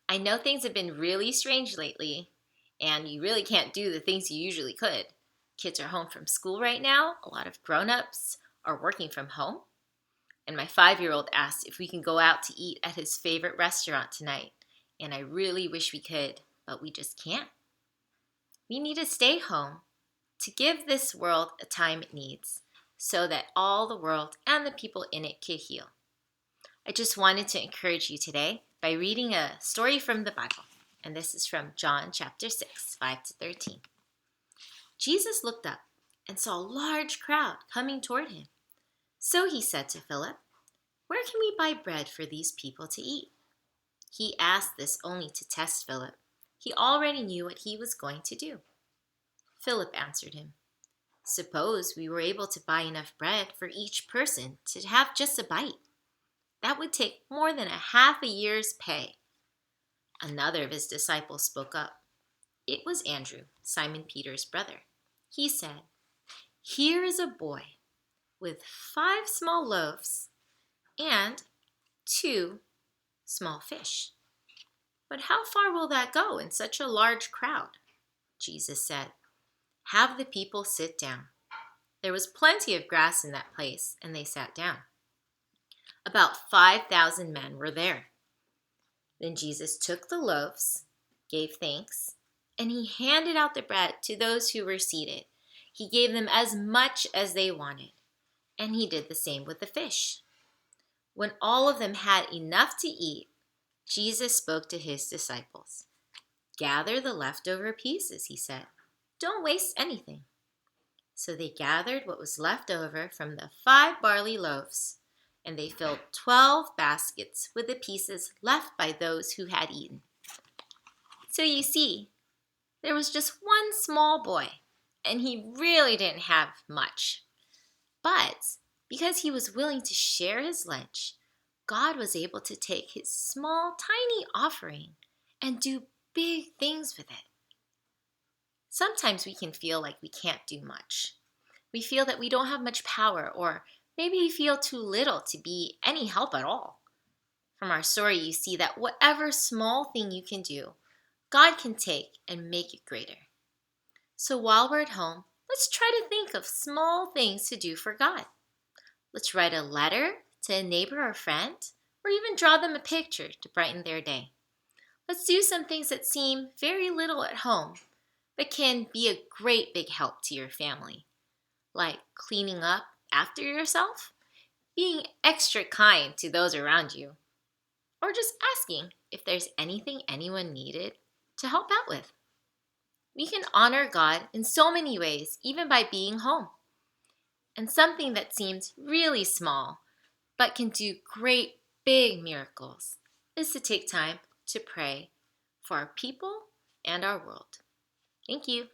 I know things have been really strange lately, and you really can't do the things you usually could. Kids are home from school right now, a lot of grown-ups are working from home, and my 5-year-old asked if we can go out to eat at his favorite restaurant tonight, and I really wish we could, but we just can't. We need to stay home to give this world a time it needs, so that all the world and the people in it can heal. I just wanted to encourage you today by reading a story from the Bible. And this is from John chapter 6, 5 to 13. Jesus looked up and saw a large crowd coming toward him. So he said to Philip, "Where can we buy bread for these people to eat?" He asked this only to test Philip. He already knew what he was going to do. Philip answered him, "Suppose we were able to buy enough bread for each person to have just a bite. That would take more than a half a year's pay." Another of his disciples spoke up. It was Andrew, Simon Peter's brother. He said, "Here is a boy with 5 small loaves and 2 small fish. But how far will that go in such a large crowd?" Jesus said, "Have the people sit down." There was plenty of grass in that place, and they sat down. About 5,000 men were there. Then Jesus took the loaves, gave thanks, and he handed out the bread to those who were seated. He gave them as much as they wanted, and he did the same with the fish. When all of them had enough to eat, Jesus spoke to his disciples. "Gather the leftover pieces," he said. "Don't waste anything." So they gathered what was left over from the 5 barley loaves, and they filled 12 baskets with the pieces left by those who had eaten. So you see, there was just one small boy, and he really didn't have much. But because he was willing to share his lunch, God was able to take his small, tiny offering and do big things with it. Sometimes we can feel like we can't do much. We feel that we don't have much power, or maybe we feel too little to be any help at all. From our story, you see that whatever small thing you can do, God can take and make it greater. So while we're at home, let's try to think of small things to do for God. Let's write a letter to a neighbor or friend, or even draw them a picture to brighten their day. Let's do some things that seem very little at home, but can be a great big help to your family, like cleaning up after yourself, being extra kind to those around you, or just asking if there's anything anyone needed to help out with. We can honor God in so many ways, even by being home. And something that seems really small, but can do great big miracles, is to take time to pray for our people and our world. Thank you.